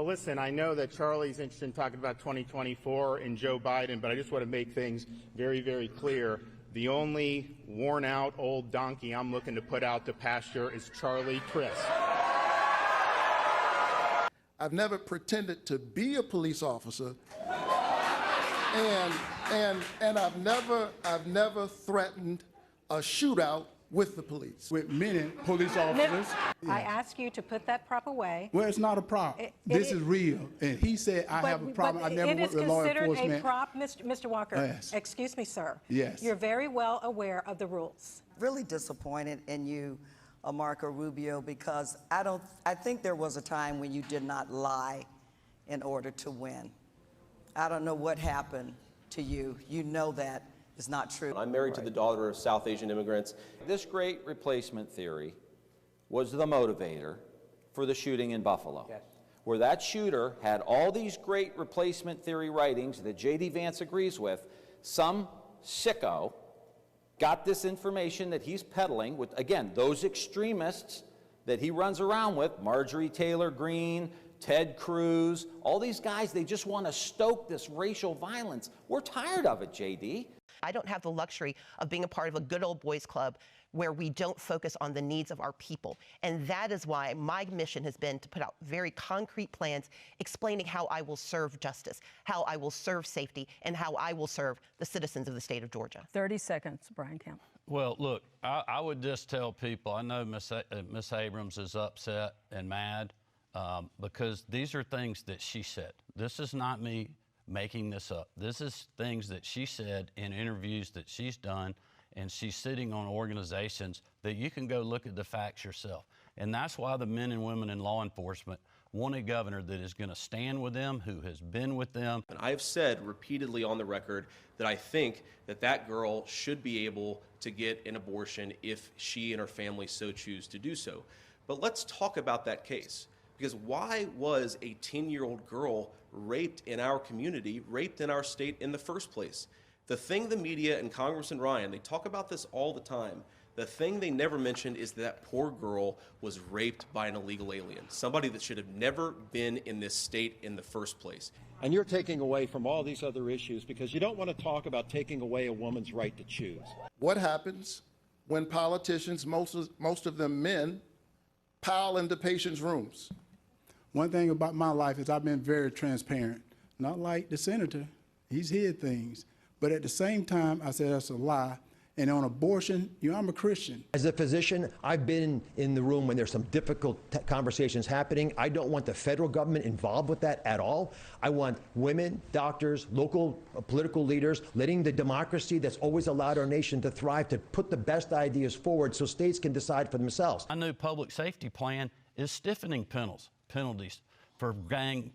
listen, I know that Charlie's interested in talking about 2024 and Joe Biden, but I just want to make things very, very clear. The only worn-out old donkey I'm looking to put out to pasture is Charlie Crist. I've never pretended to be a police officer, and I've never threatened a shootout with the police. With many police officers. I ask you to put that prop away. Well, it's not a prop. This is real. And he said, I have a problem. I never worked with law enforcement. It is considered a prop, Mr. Walker. Yes. Excuse me, sir. Yes. You're very well aware of the rules. Really disappointed in you, Marco Rubio, because I think there was a time when you did not lie in order to win. I don't know what happened to you. You know that is not true. I'm married to the daughter of South Asian immigrants. This great replacement theory was the motivator for the shooting in Buffalo, yes, where that shooter had all these great replacement theory writings that J.D. Vance agrees with. Some sicko got this information that he's peddling with, again, those extremists that he runs around with, Marjorie Taylor Greene, Ted Cruz, all these guys, they just want to stoke this racial violence. We're tired of it, J.D. I don't have the luxury of being a part of a good old boys club where we don't focus on the needs of our people. And that is why my mission has been to put out very concrete plans explaining how I will serve justice, how I will serve safety, and how I will serve the citizens of the state of Georgia. 30 seconds, Brian Kemp. Well, look, I would just tell people, I know Ms. Abrams is upset and mad because these are things that she said. This is not me making this up. This is things that she said in interviews that she's done, and she's sitting on organizations that you can go look at the facts yourself. And that's why the men and women in law enforcement want a governor that is going to stand with them, who has been with them. And I've said repeatedly on the record that I think that that girl should be able to get an abortion if she and her family so choose to do so. But let's talk about that case. Because why was a 10-year-old girl raped in our community, raped in our state in the first place? The thing the media and Congressman Ryan, they talk about this all the time. The thing they never mentioned is that poor girl was raped by an illegal alien, somebody that should have never been in this state in the first place. And you're taking away from all these other issues because you don't want to talk about taking away a woman's right to choose. What happens when politicians, most of them men, pile into patients' rooms? One thing about my life is I've been very transparent. Not like the senator. He's hid things. But at the same time, I said that's a lie. And on abortion, I'm a Christian. As a physician, I've been in the room when there's some difficult conversations happening. I don't want the federal government involved with that at all. I want women, doctors, local political leaders, letting the democracy that's always allowed our nation to thrive to put the best ideas forward so states can decide for themselves. Our new public safety plan is stiffening penalties for gang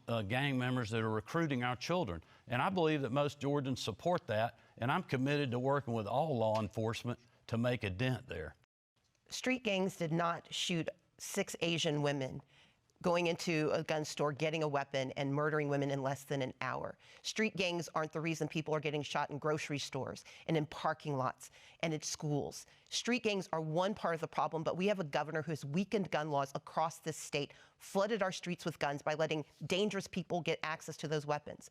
members that are recruiting our children. And I believe that most Georgians support that, and I'm committed to working with all law enforcement to make a dent there. Street gangs did not shoot 6 Asian women going into a gun store, getting a weapon, and murdering women in less than an hour. Street gangs aren't the reason people are getting shot in grocery stores and in parking lots and at schools. Street gangs are one part of the problem, but we have a governor who's weakened gun laws across this state, flooded our streets with guns by letting dangerous people get access to those weapons.